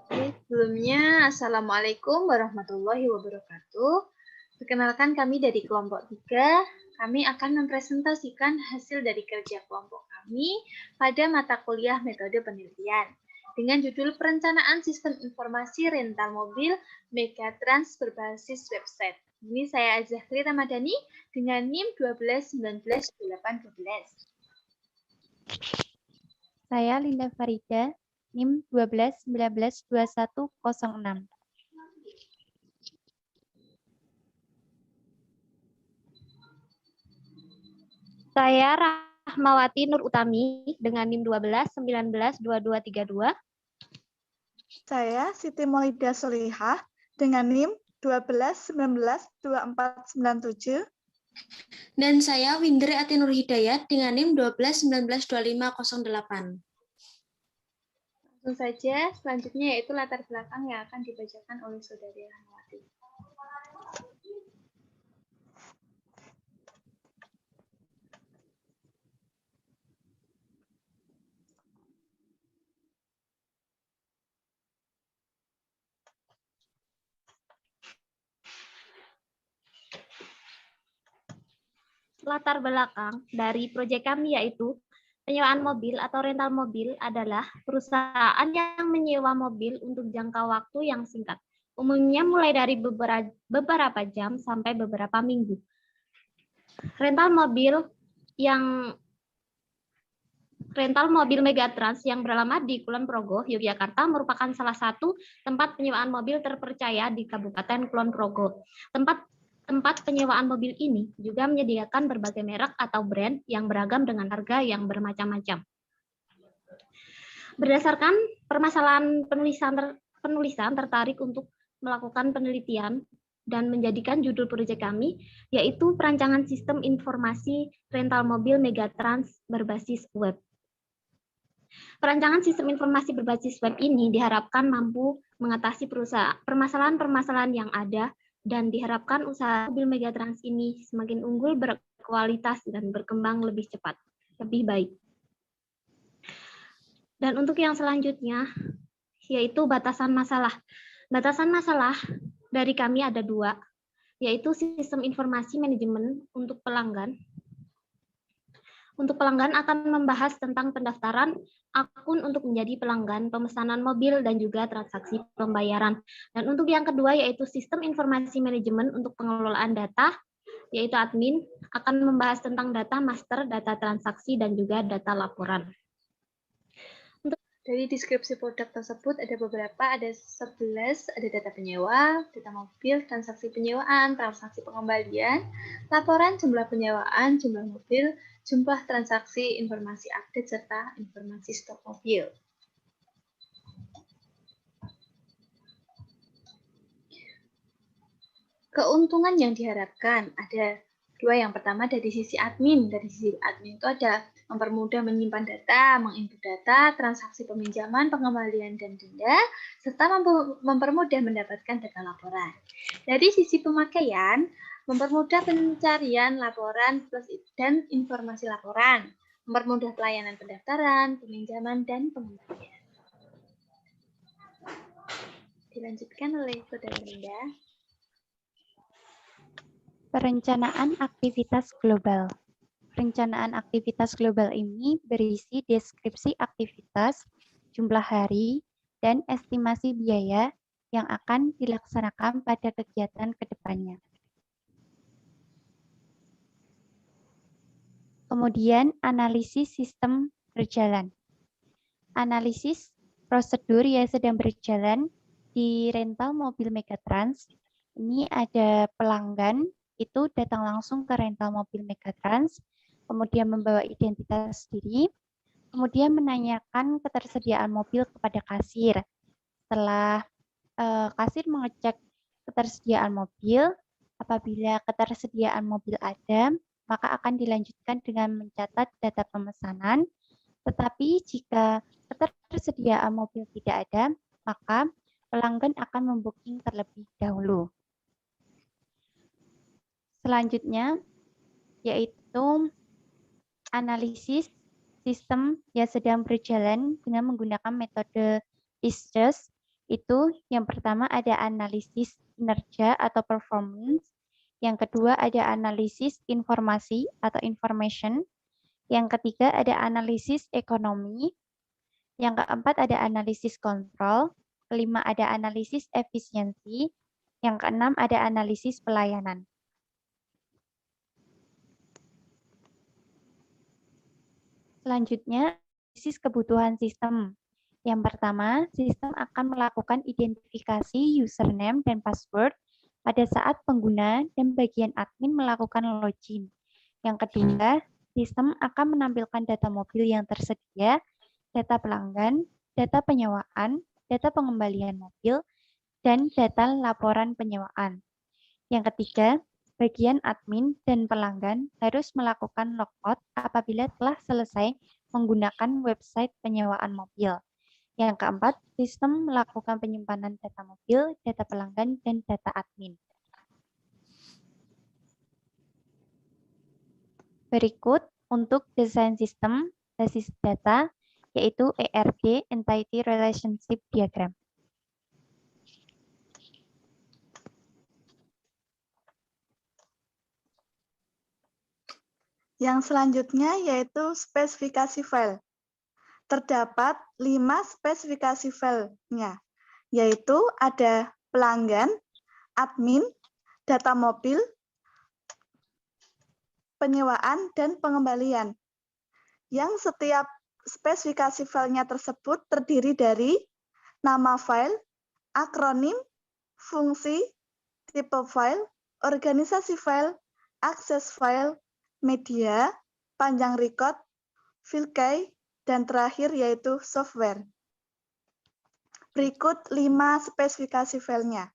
Sebelumnya, Assalamualaikum warahmatullahi wabarakatuh. Perkenalkan kami dari kelompok 3. Kami akan mempresentasikan hasil dari kerja kelompok kami pada mata kuliah metode penelitian dengan judul Perencanaan Sistem Informasi Rental Mobil Megatrans berbasis website. Ini saya Azahri Ramadhani dengan NIM 12192812. Saya Linda Farida, NIM 12192106. Saya Rahmawati Nur Utami dengan NIM 12192232. Saya Siti Maulida Solihah dengan NIM 12192497. Dan saya Windri Ati Nur Hidayat dengan NIM 12192508. Langsung saja, selanjutnya yaitu latar belakang yang akan dibacakan oleh Saudari Rahmawati. Latar belakang dari proyek kami yaitu penyewaan mobil atau rental mobil adalah perusahaan yang menyewa mobil untuk jangka waktu yang singkat. Umumnya mulai dari beberapa jam sampai beberapa minggu. Rental mobil Megatrans yang beralamat di Kulon Progo, Yogyakarta merupakan salah satu tempat penyewaan mobil terpercaya di Kabupaten Kulon Progo. Tempat penyewaan mobil ini juga menyediakan berbagai merek atau brand yang beragam dengan harga yang bermacam-macam. Berdasarkan permasalahan penulisan tertarik untuk melakukan penelitian dan menjadikan judul proyek kami, yaitu perancangan sistem informasi rental mobil Megatrans berbasis web. Perancangan sistem informasi berbasis web ini diharapkan mampu mengatasi permasalahan-permasalahan yang ada dan diharapkan usaha mobil Megatrans ini semakin unggul, berkualitas, dan berkembang lebih cepat, lebih baik. Dan untuk yang selanjutnya, yaitu batasan masalah. Batasan masalah dari kami ada 2, yaitu sistem informasi manajemen untuk pelanggan. Untuk pelanggan akan membahas tentang pendaftaran akun untuk menjadi pelanggan, pemesanan mobil, dan juga transaksi pembayaran. Dan untuk yang kedua yaitu sistem informasi manajemen untuk pengelolaan data, yaitu admin, akan membahas tentang data master, data transaksi, dan juga data laporan. Dari deskripsi produk tersebut ada beberapa, ada 11, ada data penyewa, data mobil, transaksi penyewaan, transaksi pengembalian, laporan jumlah penyewaan, jumlah mobil, jumlah transaksi, informasi update, serta informasi stok mobil. Keuntungan yang diharapkan ada 2. Yang pertama dari sisi admin. Dari sisi admin itu ada mempermudah menyimpan data, menginput data, transaksi peminjaman, pengembalian, dan denda, serta mempermudah mendapatkan data laporan. Dari sisi pemakaian, mempermudah pencarian laporan dan informasi laporan, mempermudah pelayanan pendaftaran, peminjaman, dan pengembalian. Dilanjutkan oleh Saudara Linda. Perencanaan aktivitas global. Perencanaan aktivitas global ini berisi deskripsi aktivitas, jumlah hari, dan estimasi biaya yang akan dilaksanakan pada kegiatan ke depannya. Kemudian, analisis sistem berjalan. Analisis prosedur yang sedang berjalan di rental mobil Megatrans. Ini ada pelanggan, itu datang langsung ke rental mobil Megatrans, kemudian membawa identitas diri, kemudian menanyakan ketersediaan mobil kepada kasir. Setelah kasir mengecek ketersediaan mobil, apabila ketersediaan mobil ada, maka akan dilanjutkan dengan mencatat data pemesanan. Tetapi jika ketersediaan mobil tidak ada, maka pelanggan akan membooking terlebih dahulu. Selanjutnya, yaitu analisis sistem yang sedang berjalan dengan menggunakan metode ISTES. Itu yang pertama ada analisis kinerja atau performance, yang kedua ada analisis informasi atau information, yang ketiga ada analisis ekonomi, yang keempat ada analisis kontrol, kelima ada analisis efisiensi, yang keenam ada analisis pelayanan. Selanjutnya, analisis kebutuhan sistem. Yang pertama, sistem akan melakukan identifikasi username dan password pada saat pengguna dan bagian admin melakukan login. Yang kedua, sistem akan menampilkan data mobil yang tersedia, data pelanggan, data penyewaan, data pengembalian mobil, dan data laporan penyewaan. Yang ketiga, bagian admin dan pelanggan harus melakukan logout apabila telah selesai menggunakan website penyewaan mobil. Yang keempat, sistem melakukan penyimpanan data mobil, data pelanggan, dan data admin. Berikut untuk desain sistem basis data, yaitu ERD, Entity Relationship Diagram. Yang selanjutnya yaitu spesifikasi file. Terdapat 5 spesifikasi filenya, yaitu ada pelanggan, admin, data mobil, penyewaan, dan pengembalian. Yang setiap spesifikasi filenya tersebut terdiri dari nama file, akronim, fungsi, tipe file, organisasi file, akses file, media, panjang record, filkey, dan terakhir yaitu software. Berikut 5 spesifikasi filenya.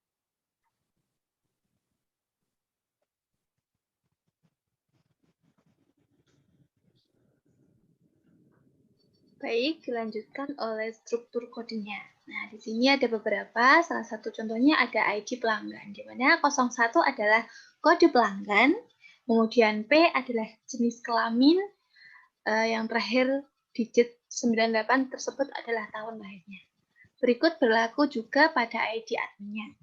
Baik, dilanjutkan oleh struktur kodenya. Nah, di sini ada beberapa, salah satu contohnya ada ID pelanggan, di mana 01 adalah kode pelanggan, kemudian P adalah jenis kelamin, yang terakhir digit 98 tersebut adalah tahun lahirnya. Berikut berlaku juga pada ID adminnya.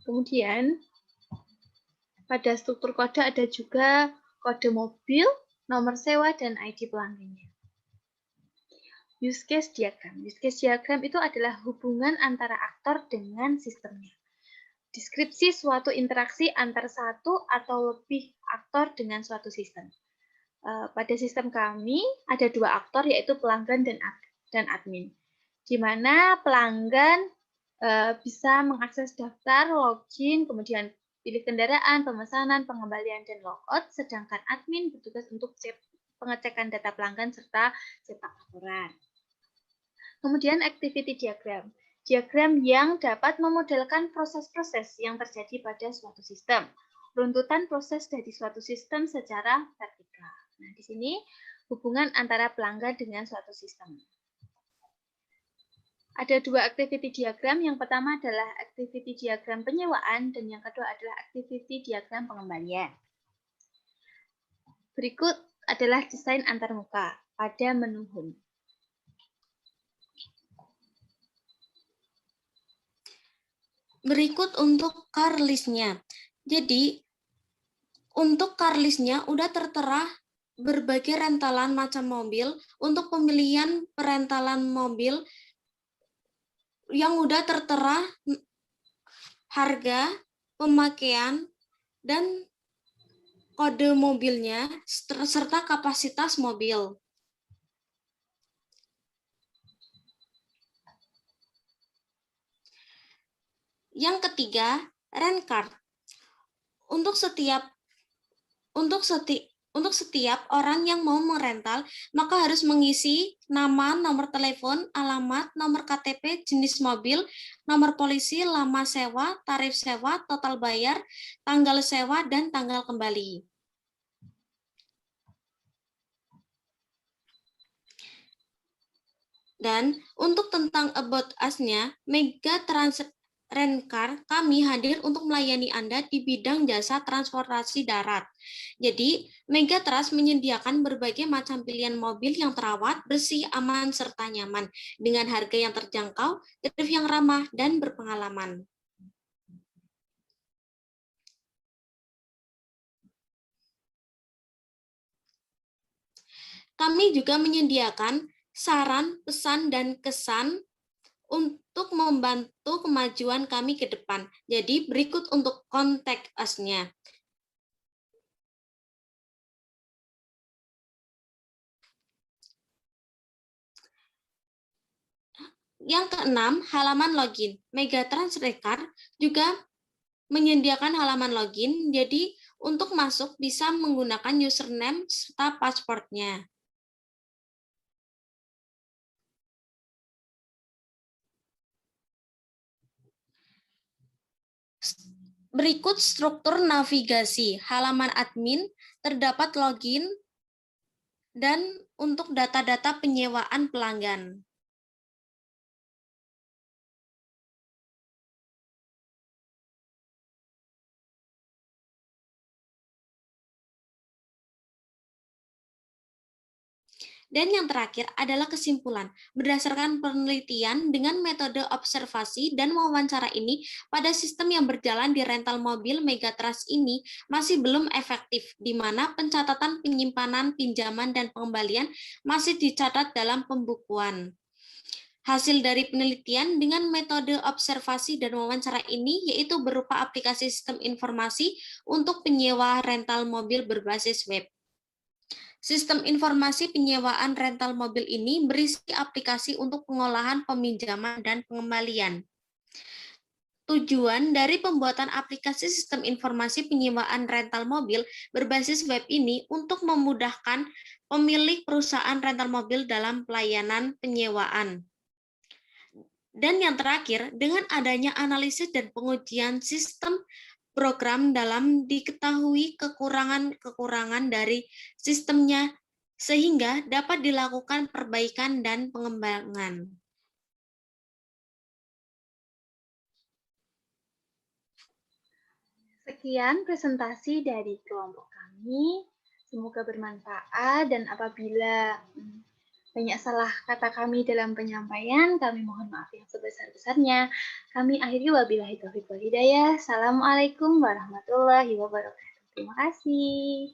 Kemudian, pada struktur kode ada juga kode mobil, nomor sewa, dan ID pelanggannya. Use case diagram. Use case diagram itu adalah hubungan antara aktor dengan sistemnya. Deskripsi suatu interaksi antar satu atau lebih aktor dengan suatu sistem. Pada sistem kami ada 2 aktor, yaitu pelanggan dan admin. Di mana pelanggan bisa mengakses daftar, login, kemudian pilih kendaraan, pemesanan, pengembalian, dan logout, sedangkan admin bertugas untuk pengecekan data pelanggan serta cetak laporan. Kemudian activity diagram. Diagram yang dapat memodelkan proses-proses yang terjadi pada suatu sistem. Runtutan proses dari suatu sistem secara vertikal. Nah, di sini hubungan antara pelanggan dengan suatu sistem. Ada 2 activity diagram. Yang pertama adalah activity diagram penyewaan dan yang kedua adalah activity diagram pengembalian. Berikut adalah desain antarmuka pada menu Home. Berikut untuk car list-nya. Jadi, untuk car list-nya udah tertera berbagai rentalan macam mobil. Untuk pemilihan perentalan mobil yang udah tertera harga, pemakaian, dan kode mobilnya, serta kapasitas mobil. Yang ketiga, rent card. Untuk setiap orang yang mau merental, maka harus mengisi nama, nomor telepon, alamat, nomor KTP, jenis mobil, nomor polisi, lama sewa, tarif sewa, total bayar, tanggal sewa, dan tanggal kembali. Dan untuk tentang about us-nya, Rencar, kami hadir untuk melayani Anda di bidang jasa transportasi darat. Jadi, Megatrans menyediakan berbagai macam pilihan mobil yang terawat, bersih, aman, serta nyaman, dengan harga yang terjangkau, tarif yang ramah, dan berpengalaman. Kami juga menyediakan saran, pesan, dan kesan untuk membantu kemajuan kami ke depan. Jadi berikut untuk kontak us-nya. Yang keenam, halaman login. Megatrans Rencar juga menyediakan halaman login, jadi untuk masuk bisa menggunakan username serta password-nya. Berikut struktur navigasi. Halaman admin terdapat login dan untuk data-data penyewaan pelanggan. Dan yang terakhir adalah kesimpulan. Berdasarkan penelitian dengan metode observasi dan wawancara ini, pada sistem yang berjalan di rental mobil Megatrans ini masih belum efektif, di mana pencatatan penyimpanan, pinjaman, dan pengembalian masih dicatat dalam pembukuan. Hasil dari penelitian dengan metode observasi dan wawancara ini yaitu berupa aplikasi sistem informasi untuk penyewa rental mobil berbasis web. Sistem informasi penyewaan rental mobil ini berisi aplikasi untuk pengolahan peminjaman dan pengembalian. Tujuan dari pembuatan aplikasi sistem informasi penyewaan rental mobil berbasis web ini untuk memudahkan pemilik perusahaan rental mobil dalam pelayanan penyewaan. Dan yang terakhir, dengan adanya analisis dan pengujian sistem program dalam diketahui kekurangan-kekurangan dari sistemnya sehingga dapat dilakukan perbaikan dan pengembangan. Sekian presentasi dari kelompok kami. Semoga bermanfaat dan apabila banyak salah kata kami dalam penyampaian, kami mohon maaf yang sebesar-besarnya. Kami akhiri wabillahi taufiq wal hidayah. Assalamualaikum warahmatullahi wabarakatuh. Terima kasih.